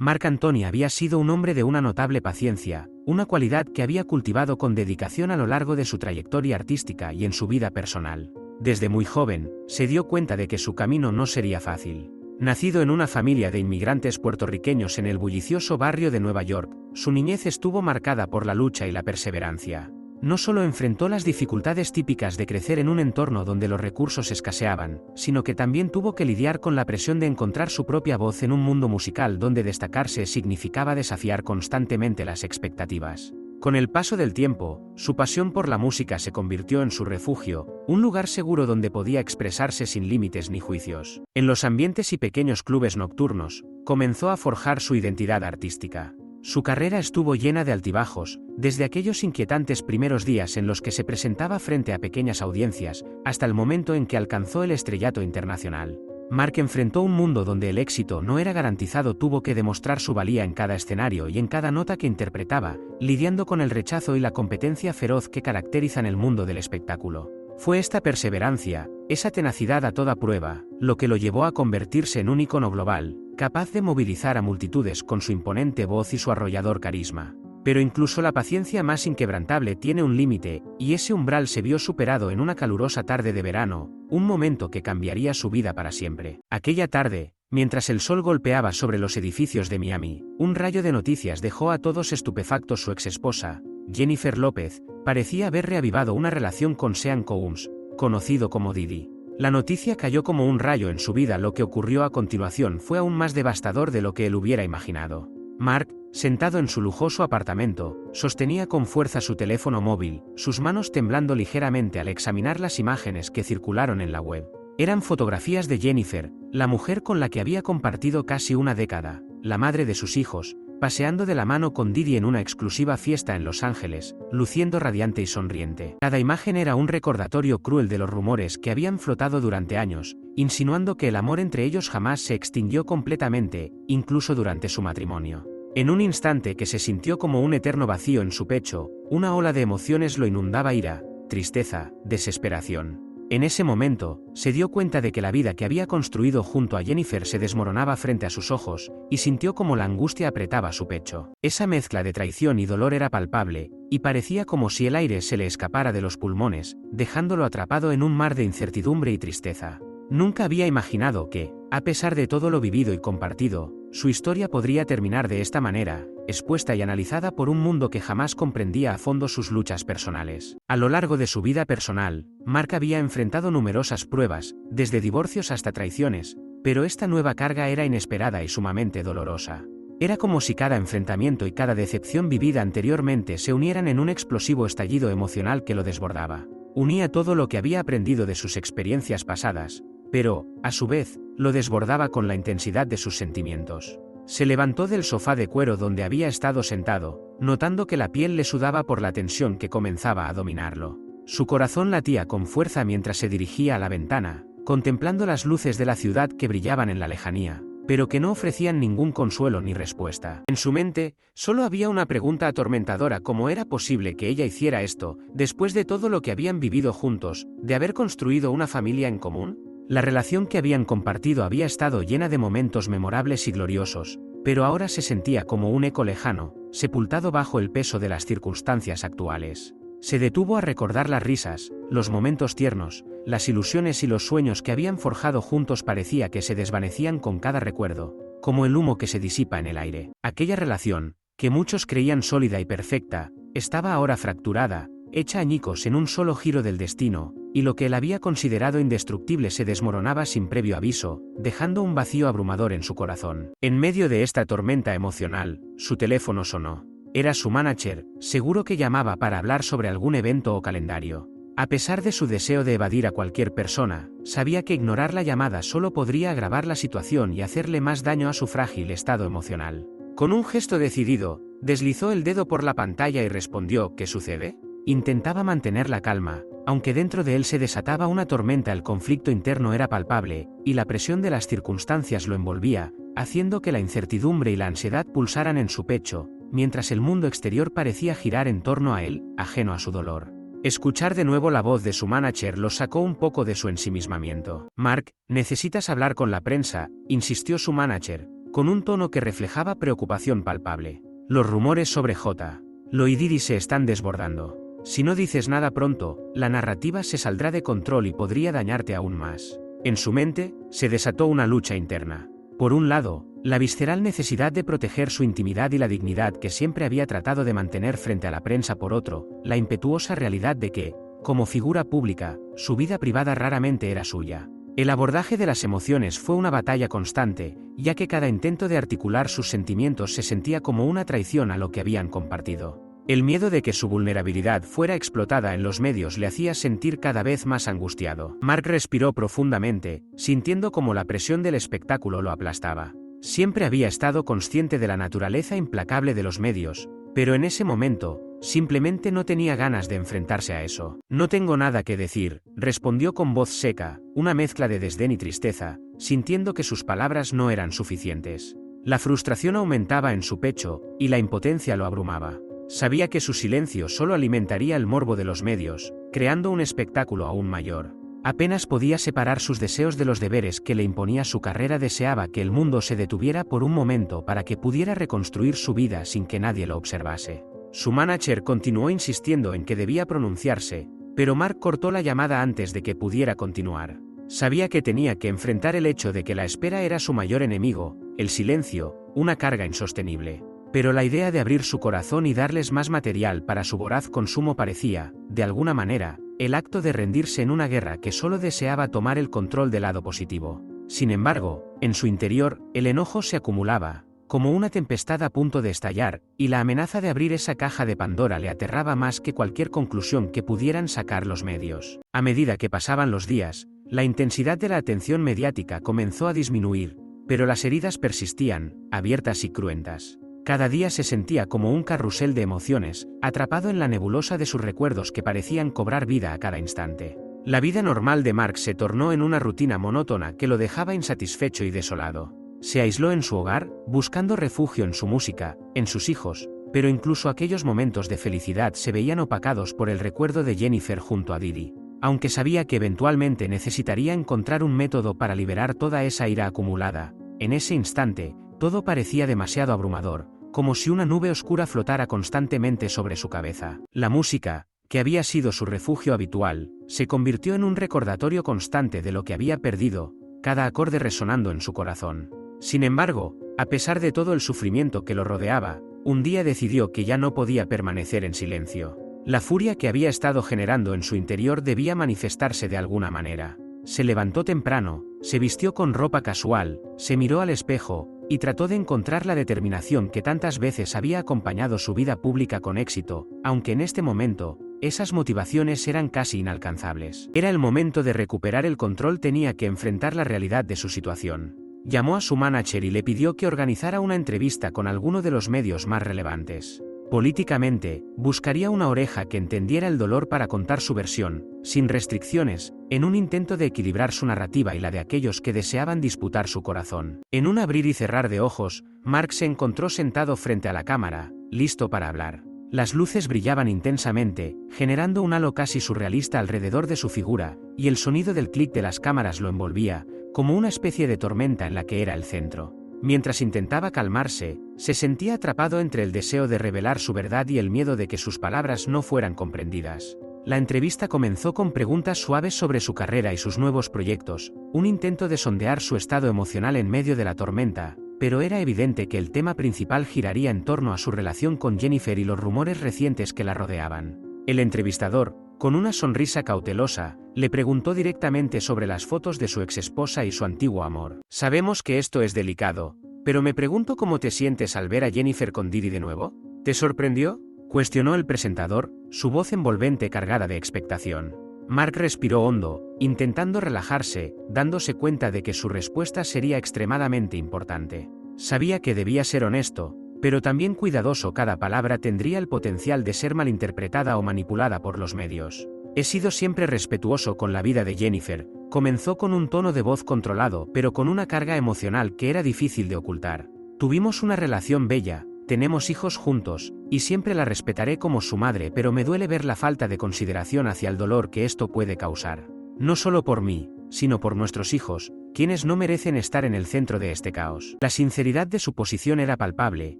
Marc Antony había sido un hombre de una notable paciencia, una cualidad que había cultivado con dedicación a lo largo de su trayectoria artística y en su vida personal. Desde muy joven, se dio cuenta de que su camino no sería fácil. Nacido en una familia de inmigrantes puertorriqueños en el bullicioso barrio de Nueva York, su niñez estuvo marcada por la lucha y la perseverancia. No solo enfrentó las dificultades típicas de crecer en un entorno donde los recursos escaseaban, sino que también tuvo que lidiar con la presión de encontrar su propia voz en un mundo musical donde destacarse significaba desafiar constantemente las expectativas. Con el paso del tiempo, su pasión por la música se convirtió en su refugio, un lugar seguro donde podía expresarse sin límites ni juicios. En los ambientes y pequeños clubes nocturnos, comenzó a forjar su identidad artística. Su carrera estuvo llena de altibajos, desde aquellos inquietantes primeros días en los que se presentaba frente a pequeñas audiencias, hasta el momento en que alcanzó el estrellato internacional. Marc enfrentó un mundo donde el éxito no era garantizado, tuvo que demostrar su valía en cada escenario y en cada nota que interpretaba, lidiando con el rechazo y la competencia feroz que caracterizan el mundo del espectáculo. Fue esta perseverancia, esa tenacidad a toda prueba, lo que lo llevó a convertirse en un ícono global, capaz de movilizar a multitudes con su imponente voz y su arrollador carisma. Pero incluso la paciencia más inquebrantable tiene un límite, y ese umbral se vio superado en una calurosa tarde de verano, un momento que cambiaría su vida para siempre. Aquella tarde, mientras el sol golpeaba sobre los edificios de Miami, un rayo de noticias dejó a todos estupefactos. Su exesposa, Jennifer López, parecía haber reavivado una relación con Sean Combs, conocido como Diddy. La noticia cayó como un rayo en su vida. Lo que ocurrió a continuación fue aún más devastador de lo que él hubiera imaginado. Marc, sentado en su lujoso apartamento, sostenía con fuerza su teléfono móvil, sus manos temblando ligeramente al examinar las imágenes que circularon en la web. Eran fotografías de Jennifer, la mujer con la que había compartido casi una década, la madre de sus hijos, paseando de la mano con Diddy en una exclusiva fiesta en Los Ángeles, luciendo radiante y sonriente. Cada imagen era un recordatorio cruel de los rumores que habían flotado durante años, insinuando que el amor entre ellos jamás se extinguió completamente, incluso durante su matrimonio. En un instante que se sintió como un eterno vacío en su pecho, una ola de emociones lo inundaba: ira, tristeza, desesperación. En ese momento, se dio cuenta de que la vida que había construido junto a Jennifer se desmoronaba frente a sus ojos, y sintió como la angustia apretaba su pecho. Esa mezcla de traición y dolor era palpable, y parecía como si el aire se le escapara de los pulmones, dejándolo atrapado en un mar de incertidumbre y tristeza. Nunca había imaginado que, a pesar de todo lo vivido y compartido, su historia podría terminar de esta manera, expuesta y analizada por un mundo que jamás comprendía a fondo sus luchas personales. A lo largo de su vida personal, Marc había enfrentado numerosas pruebas, desde divorcios hasta traiciones, pero esta nueva carga era inesperada y sumamente dolorosa. Era como si cada enfrentamiento y cada decepción vivida anteriormente se unieran en un explosivo estallido emocional que lo desbordaba. Unía todo lo que había aprendido de sus experiencias pasadas, pero, a su vez, lo desbordaba con la intensidad de sus sentimientos. Se levantó del sofá de cuero donde había estado sentado, notando que la piel le sudaba por la tensión que comenzaba a dominarlo. Su corazón latía con fuerza mientras se dirigía a la ventana, contemplando las luces de la ciudad que brillaban en la lejanía, pero que no ofrecían ningún consuelo ni respuesta. En su mente, solo había una pregunta atormentadora: ¿cómo era posible que ella hiciera esto, después de todo lo que habían vivido juntos, de haber construido una familia en común? La relación que habían compartido había estado llena de momentos memorables y gloriosos, pero ahora se sentía como un eco lejano, sepultado bajo el peso de las circunstancias actuales. Se detuvo a recordar las risas, los momentos tiernos, las ilusiones y los sueños que habían forjado juntos. Parecía que se desvanecían con cada recuerdo, como el humo que se disipa en el aire. Aquella relación, que muchos creían sólida y perfecta, estaba ahora fracturada, hecha añicos en un solo giro del destino, y lo que él había considerado indestructible se desmoronaba sin previo aviso, dejando un vacío abrumador en su corazón. En medio de esta tormenta emocional, su teléfono sonó. Era su manager, seguro que llamaba para hablar sobre algún evento o calendario. A pesar de su deseo de evadir a cualquier persona, sabía que ignorar la llamada solo podría agravar la situación y hacerle más daño a su frágil estado emocional. Con un gesto decidido, deslizó el dedo por la pantalla y respondió: ¿qué sucede? Intentaba mantener la calma, aunque dentro de él se desataba una tormenta. El conflicto interno era palpable, y la presión de las circunstancias lo envolvía, haciendo que la incertidumbre y la ansiedad pulsaran en su pecho, mientras el mundo exterior parecía girar en torno a él, ajeno a su dolor. Escuchar de nuevo la voz de su manager lo sacó un poco de su ensimismamiento. «Marc, necesitas hablar con la prensa», insistió su manager, con un tono que reflejaba preocupación palpable. Los rumores sobre J. Lo y Didi se están desbordando. Si no dices nada pronto, la narrativa se saldrá de control y podría dañarte aún más. En su mente, se desató una lucha interna. Por un lado, la visceral necesidad de proteger su intimidad y la dignidad que siempre había tratado de mantener frente a la prensa. Por otro, la impetuosa realidad de que, como figura pública, su vida privada raramente era suya. El abordaje de las emociones fue una batalla constante, ya que cada intento de articular sus sentimientos se sentía como una traición a lo que habían compartido. El miedo de que su vulnerabilidad fuera explotada en los medios le hacía sentir cada vez más angustiado. Mark respiró profundamente, sintiendo como la presión del espectáculo lo aplastaba. Siempre había estado consciente de la naturaleza implacable de los medios, pero en ese momento, simplemente no tenía ganas de enfrentarse a eso. No tengo nada que decir, respondió con voz seca, una mezcla de desdén y tristeza, sintiendo que sus palabras no eran suficientes. La frustración aumentaba en su pecho, y la impotencia lo abrumaba. Sabía que su silencio solo alimentaría el morbo de los medios, creando un espectáculo aún mayor. Apenas podía separar sus deseos de los deberes que le imponía su carrera. Deseaba que el mundo se detuviera por un momento para que pudiera reconstruir su vida sin que nadie lo observase. Su manager continuó insistiendo en que debía pronunciarse, pero Mark cortó la llamada antes de que pudiera continuar. Sabía que tenía que enfrentar el hecho de que la espera era su mayor enemigo, el silencio, una carga insostenible. Pero la idea de abrir su corazón y darles más material para su voraz consumo parecía, de alguna manera, el acto de rendirse en una guerra que solo deseaba tomar el control del lado positivo. Sin embargo, en su interior, el enojo se acumulaba, como una tempestad a punto de estallar, y la amenaza de abrir esa caja de Pandora le aterraba más que cualquier conclusión que pudieran sacar los medios. A medida que pasaban los días, la intensidad de la atención mediática comenzó a disminuir, pero las heridas persistían, abiertas y cruentas. Cada día se sentía como un carrusel de emociones, atrapado en la nebulosa de sus recuerdos que parecían cobrar vida a cada instante. La vida normal de Mark se tornó en una rutina monótona que lo dejaba insatisfecho y desolado. Se aisló en su hogar, buscando refugio en su música, en sus hijos, pero incluso aquellos momentos de felicidad se veían opacados por el recuerdo de Jennifer junto a Didi. Aunque sabía que eventualmente necesitaría encontrar un método para liberar toda esa ira acumulada, en ese instante, todo parecía demasiado abrumador, como si una nube oscura flotara constantemente sobre su cabeza. La música, que había sido su refugio habitual, se convirtió en un recordatorio constante de lo que había perdido, cada acorde resonando en su corazón. Sin embargo, a pesar de todo el sufrimiento que lo rodeaba, un día decidió que ya no podía permanecer en silencio. La furia que había estado generando en su interior debía manifestarse de alguna manera. Se levantó temprano, se vistió con ropa casual, se miró al espejo, y trató de encontrar la determinación que tantas veces había acompañado su vida pública con éxito, aunque en este momento, esas motivaciones eran casi inalcanzables. Era el momento de recuperar el control. Tenía que enfrentar la realidad de su situación. Llamó a su manager y le pidió que organizara una entrevista con alguno de los medios más relevantes. Políticamente, buscaría una oreja que entendiera el dolor para contar su versión, sin restricciones, en un intento de equilibrar su narrativa y la de aquellos que deseaban disputar su corazón. En un abrir y cerrar de ojos, Mark se encontró sentado frente a la cámara, listo para hablar. Las luces brillaban intensamente, generando un halo casi surrealista alrededor de su figura, y el sonido del clic de las cámaras lo envolvía, como una especie de tormenta en la que era el centro. Mientras intentaba calmarse, se sentía atrapado entre el deseo de revelar su verdad y el miedo de que sus palabras no fueran comprendidas. La entrevista comenzó con preguntas suaves sobre su carrera y sus nuevos proyectos, un intento de sondear su estado emocional en medio de la tormenta, pero era evidente que el tema principal giraría en torno a su relación con Jennifer y los rumores recientes que la rodeaban. El entrevistador, con una sonrisa cautelosa, le preguntó directamente sobre las fotos de su exesposa y su antiguo amor. Sabemos que esto es delicado, pero me pregunto cómo te sientes al ver a Jennifer con Didi de nuevo. ¿Te sorprendió?, cuestionó el presentador, su voz envolvente cargada de expectación. Mark respiró hondo, intentando relajarse, dándose cuenta de que su respuesta sería extremadamente importante. Sabía que debía ser honesto, pero también cuidadoso. Cada palabra tendría el potencial de ser malinterpretada o manipulada por los medios. He sido siempre respetuoso con la vida de Jennifer, comenzó con un tono de voz controlado pero con una carga emocional que era difícil de ocultar. Tuvimos una relación bella, tenemos hijos juntos, y siempre la respetaré como su madre, pero me duele ver la falta de consideración hacia el dolor que esto puede causar. No solo por mí, sino por nuestros hijos, quienes no merecen estar en el centro de este caos. La sinceridad de su posición era palpable,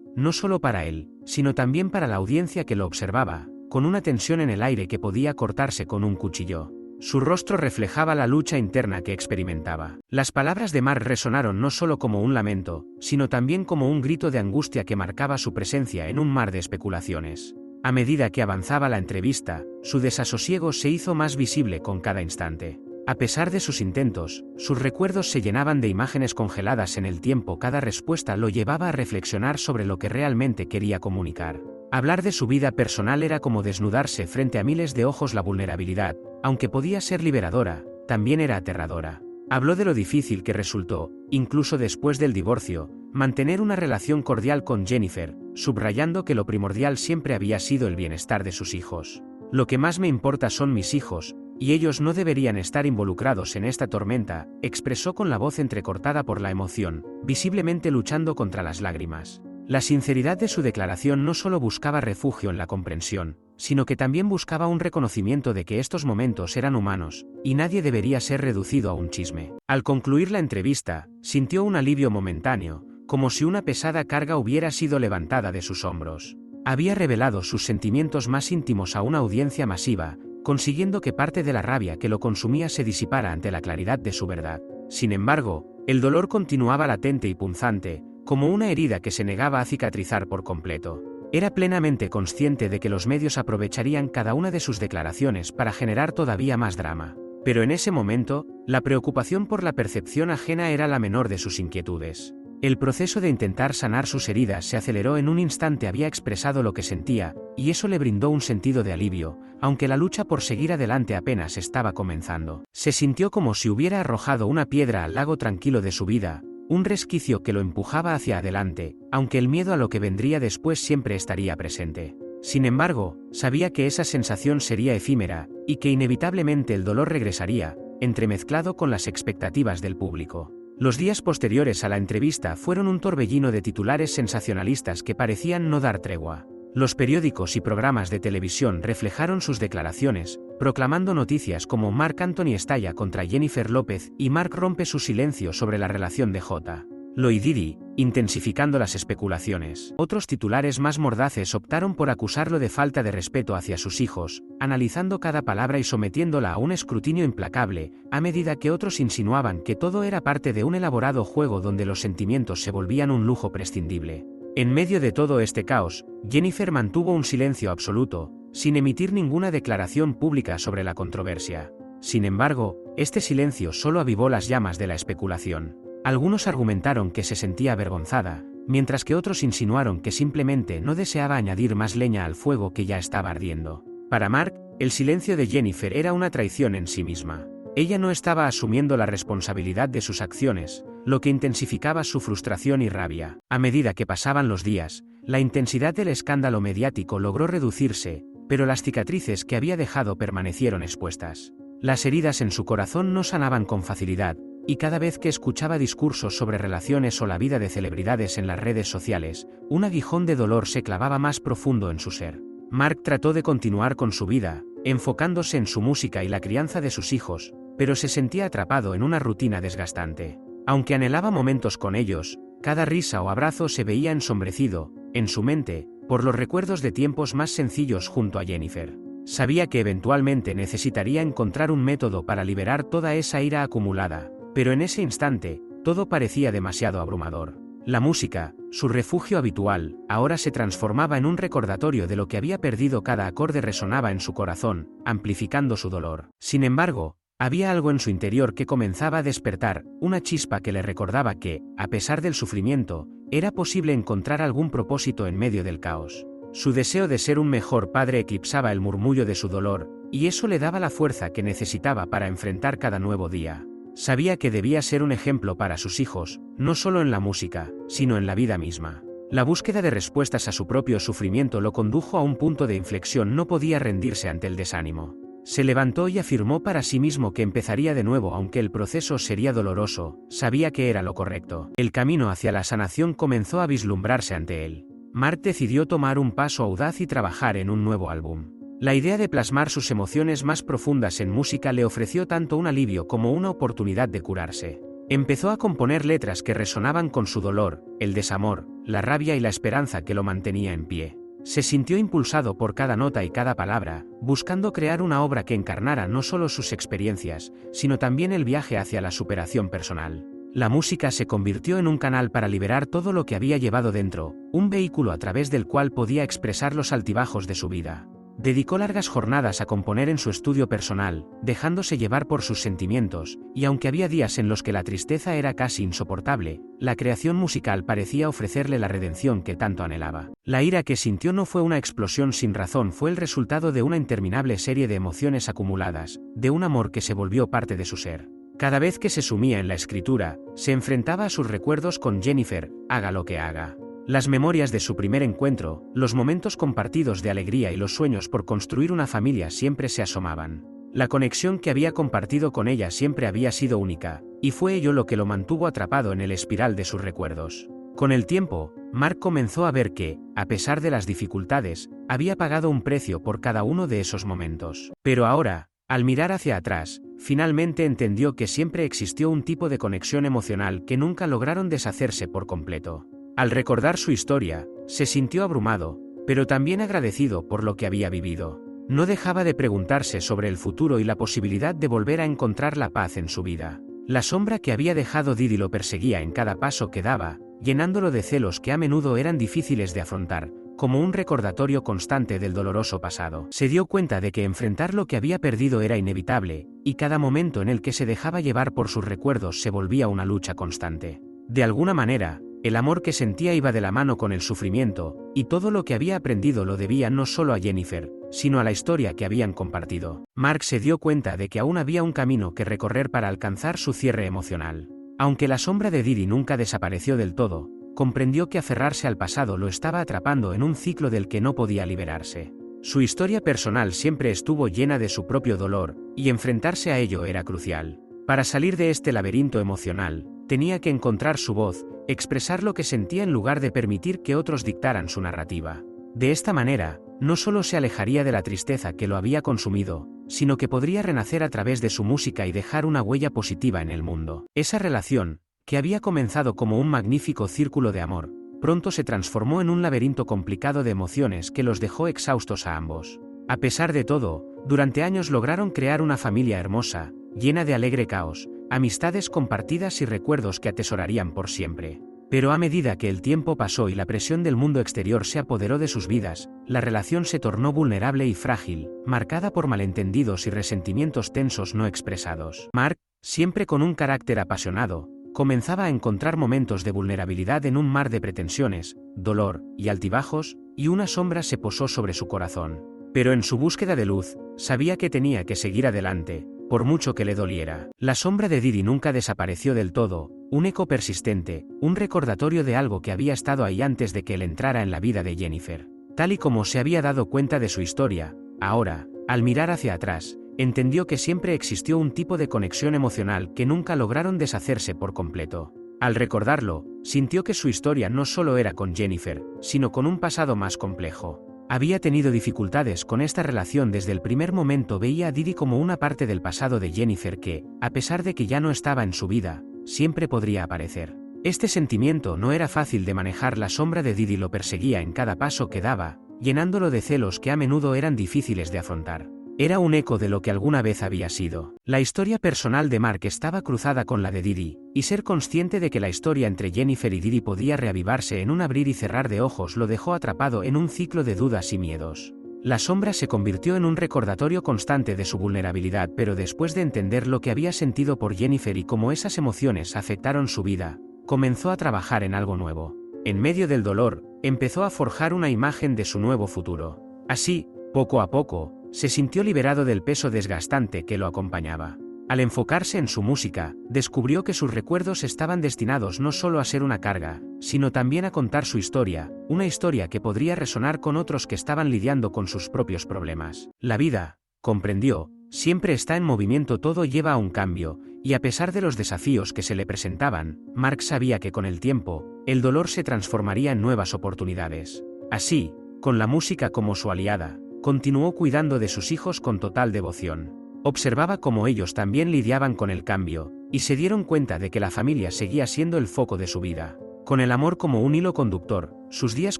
no solo para él, sino también para la audiencia que lo observaba, con una tensión en el aire que podía cortarse con un cuchillo. Su rostro reflejaba la lucha interna que experimentaba. Las palabras de Mark resonaron no solo como un lamento, sino también como un grito de angustia que marcaba su presencia en un mar de especulaciones. A medida que avanzaba la entrevista, su desasosiego se hizo más visible con cada instante. A pesar de sus intentos, sus recuerdos se llenaban de imágenes congeladas en el tiempo. Cada respuesta lo llevaba a reflexionar sobre lo que realmente quería comunicar. Hablar de su vida personal era como desnudarse frente a miles de ojos. La vulnerabilidad, aunque podía ser liberadora, también era aterradora. Habló de lo difícil que resultó, incluso después del divorcio, mantener una relación cordial con Jennifer, subrayando que lo primordial siempre había sido el bienestar de sus hijos. Lo que más me importa son mis hijos, y ellos no deberían estar involucrados en esta tormenta, expresó con la voz entrecortada por la emoción, visiblemente luchando contra las lágrimas. La sinceridad de su declaración no solo buscaba refugio en la comprensión, sino que también buscaba un reconocimiento de que estos momentos eran humanos, y nadie debería ser reducido a un chisme. Al concluir la entrevista, sintió un alivio momentáneo, como si una pesada carga hubiera sido levantada de sus hombros. Había revelado sus sentimientos más íntimos a una audiencia masiva, consiguiendo que parte de la rabia que lo consumía se disipara ante la claridad de su verdad. Sin embargo, el dolor continuaba latente y punzante, como una herida que se negaba a cicatrizar por completo. Era plenamente consciente de que los medios aprovecharían cada una de sus declaraciones para generar todavía más drama. Pero en ese momento, la preocupación por la percepción ajena era la menor de sus inquietudes. El proceso de intentar sanar sus heridas se aceleró en un instante. Había expresado lo que sentía, y eso le brindó un sentido de alivio, aunque la lucha por seguir adelante apenas estaba comenzando. Se sintió como si hubiera arrojado una piedra al lago tranquilo de su vida, un resquicio que lo empujaba hacia adelante, aunque el miedo a lo que vendría después siempre estaría presente. Sin embargo, sabía que esa sensación sería efímera, y que inevitablemente el dolor regresaría, entremezclado con las expectativas del público. Los días posteriores a la entrevista fueron un torbellino de titulares sensacionalistas que parecían no dar tregua. Los periódicos y programas de televisión reflejaron sus declaraciones, proclamando noticias como Marc Anthony estalla contra Jennifer López y Mark rompe su silencio sobre la relación de J. Lo y Diddy, intensificando las especulaciones. Otros titulares más mordaces optaron por acusarlo de falta de respeto hacia sus hijos, analizando cada palabra y sometiéndola a un escrutinio implacable, a medida que otros insinuaban que todo era parte de un elaborado juego donde los sentimientos se volvían un lujo prescindible. En medio de todo este caos, Jennifer mantuvo un silencio absoluto, sin emitir ninguna declaración pública sobre la controversia. Sin embargo, este silencio solo avivó las llamas de la especulación. Algunos argumentaron que se sentía avergonzada, mientras que otros insinuaron que simplemente no deseaba añadir más leña al fuego que ya estaba ardiendo. Para Mark, el silencio de Jennifer era una traición en sí misma. Ella no estaba asumiendo la responsabilidad de sus acciones, lo que intensificaba su frustración y rabia. A medida que pasaban los días, la intensidad del escándalo mediático logró reducirse, pero las cicatrices que había dejado permanecieron expuestas. Las heridas en su corazón no sanaban con facilidad, y cada vez que escuchaba discursos sobre relaciones o la vida de celebridades en las redes sociales, un aguijón de dolor se clavaba más profundo en su ser. Mark trató de continuar con su vida, enfocándose en su música y la crianza de sus hijos, pero se sentía atrapado en una rutina desgastante. Aunque anhelaba momentos con ellos, cada risa o abrazo se veía ensombrecido, en su mente, por los recuerdos de tiempos más sencillos junto a Jennifer. Sabía que eventualmente necesitaría encontrar un método para liberar toda esa ira acumulada, pero en ese instante, todo parecía demasiado abrumador. La música, su refugio habitual, ahora se transformaba en un recordatorio de lo que había perdido. Cada acorde resonaba en su corazón, amplificando su dolor. Sin embargo, había algo en su interior que comenzaba a despertar, una chispa que le recordaba que, a pesar del sufrimiento, era posible encontrar algún propósito en medio del caos. Su deseo de ser un mejor padre eclipsaba el murmullo de su dolor, y eso le daba la fuerza que necesitaba para enfrentar cada nuevo día. Sabía que debía ser un ejemplo para sus hijos, no solo en la música, sino en la vida misma. La búsqueda de respuestas a su propio sufrimiento lo condujo a un punto de inflexión. No podía rendirse ante el desánimo. Se levantó y afirmó para sí mismo que empezaría de nuevo. Aunque el proceso sería doloroso, sabía que era lo correcto. El camino hacia la sanación comenzó a vislumbrarse ante él. Mark decidió tomar un paso audaz y trabajar en un nuevo álbum. La idea de plasmar sus emociones más profundas en música le ofreció tanto un alivio como una oportunidad de curarse. Empezó a componer letras que resonaban con su dolor, el desamor, la rabia y la esperanza que lo mantenía en pie. Se sintió impulsado por cada nota y cada palabra, buscando crear una obra que encarnara no solo sus experiencias, sino también el viaje hacia la superación personal. La música se convirtió en un canal para liberar todo lo que había llevado dentro, un vehículo a través del cual podía expresar los altibajos de su vida. Dedicó largas jornadas a componer en su estudio personal, dejándose llevar por sus sentimientos, y aunque había días en los que la tristeza era casi insoportable, la creación musical parecía ofrecerle la redención que tanto anhelaba. La ira que sintió no fue una explosión sin razón, fue el resultado de una interminable serie de emociones acumuladas, de un amor que se volvió parte de su ser. Cada vez que se sumía en la escritura, se enfrentaba a sus recuerdos con Jennifer, haga lo que haga. Las memorias de su primer encuentro, los momentos compartidos de alegría y los sueños por construir una familia siempre se asomaban. La conexión que había compartido con ella siempre había sido única, y fue ello lo que lo mantuvo atrapado en el espiral de sus recuerdos. Con el tiempo, Mark comenzó a ver que, a pesar de las dificultades, había pagado un precio por cada uno de esos momentos. Pero ahora, al mirar hacia atrás, finalmente entendió que siempre existió un tipo de conexión emocional que nunca lograron deshacerse por completo. Al recordar su historia, se sintió abrumado, pero también agradecido por lo que había vivido. No dejaba de preguntarse sobre el futuro y la posibilidad de volver a encontrar la paz en su vida. La sombra que había dejado Didi lo perseguía en cada paso que daba, llenándolo de celos que a menudo eran difíciles de afrontar, como un recordatorio constante del doloroso pasado. Se dio cuenta de que enfrentar lo que había perdido era inevitable, y cada momento en el que se dejaba llevar por sus recuerdos se volvía una lucha constante. De alguna manera, el amor que sentía iba de la mano con el sufrimiento, y todo lo que había aprendido lo debía no solo a Jennifer, sino a la historia que habían compartido. Mark se dio cuenta de que aún había un camino que recorrer para alcanzar su cierre emocional. Aunque la sombra de Didi nunca desapareció del todo, comprendió que aferrarse al pasado lo estaba atrapando en un ciclo del que no podía liberarse. Su historia personal siempre estuvo llena de su propio dolor, y enfrentarse a ello era crucial. Para salir de este laberinto emocional, tenía que encontrar su voz, expresar lo que sentía en lugar de permitir que otros dictaran su narrativa. De esta manera, no solo se alejaría de la tristeza que lo había consumido, sino que podría renacer a través de su música y dejar una huella positiva en el mundo. Esa relación, que había comenzado como un magnífico círculo de amor, pronto se transformó en un laberinto complicado de emociones que los dejó exhaustos a ambos. A pesar de todo, durante años lograron crear una familia hermosa, llena de alegre caos, amistades compartidas y recuerdos que atesorarían por siempre. Pero a medida que el tiempo pasó y la presión del mundo exterior se apoderó de sus vidas, la relación se tornó vulnerable y frágil, marcada por malentendidos y resentimientos tensos no expresados. Mark, siempre con un carácter apasionado, comenzaba a encontrar momentos de vulnerabilidad en un mar de pretensiones, dolor y altibajos, y una sombra se posó sobre su corazón. Pero en su búsqueda de luz, sabía que tenía que seguir adelante, por mucho que le doliera. La sombra de Didi nunca desapareció del todo, un eco persistente, un recordatorio de algo que había estado ahí antes de que él entrara en la vida de Jennifer. Tal y como se había dado cuenta de su historia, ahora, al mirar hacia atrás, entendió que siempre existió un tipo de conexión emocional que nunca lograron deshacerse por completo. Al recordarlo, sintió que su historia no solo era con Jennifer, sino con un pasado más complejo. Había tenido dificultades con esta relación desde el primer momento. Veía a Didi como una parte del pasado de Jennifer que, a pesar de que ya no estaba en su vida, siempre podría aparecer. Este sentimiento no era fácil de manejar. La sombra de Didi lo perseguía en cada paso que daba, llenándolo de celos que a menudo eran difíciles de afrontar. Era un eco de lo que alguna vez había sido. La historia personal de Mark estaba cruzada con la de Didi, y ser consciente de que la historia entre Jennifer y Didi podía reavivarse en un abrir y cerrar de ojos lo dejó atrapado en un ciclo de dudas y miedos. La sombra se convirtió en un recordatorio constante de su vulnerabilidad, pero después de entender lo que había sentido por Jennifer y cómo esas emociones afectaron su vida, comenzó a trabajar en algo nuevo. En medio del dolor, empezó a forjar una imagen de su nuevo futuro. Así, poco a poco, se sintió liberado del peso desgastante que lo acompañaba. Al enfocarse en su música, descubrió que sus recuerdos estaban destinados no solo a ser una carga, sino también a contar su historia, una historia que podría resonar con otros que estaban lidiando con sus propios problemas. La vida, comprendió, siempre está en movimiento, todo lleva a un cambio, y a pesar de los desafíos que se le presentaban, Mark sabía que con el tiempo, el dolor se transformaría en nuevas oportunidades. Así, con la música como su aliada, continuó cuidando de sus hijos con total devoción. Observaba cómo ellos también lidiaban con el cambio, y se dieron cuenta de que la familia seguía siendo el foco de su vida. Con el amor como un hilo conductor, sus días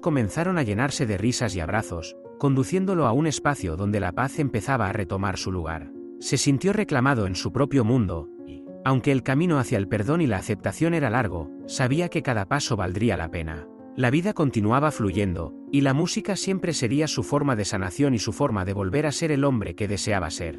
comenzaron a llenarse de risas y abrazos, conduciéndolo a un espacio donde la paz empezaba a retomar su lugar. Se sintió reclamado en su propio mundo, y, aunque el camino hacia el perdón y la aceptación era largo, sabía que cada paso valdría la pena. La vida continuaba fluyendo, y la música siempre sería su forma de sanación y su forma de volver a ser el hombre que deseaba ser.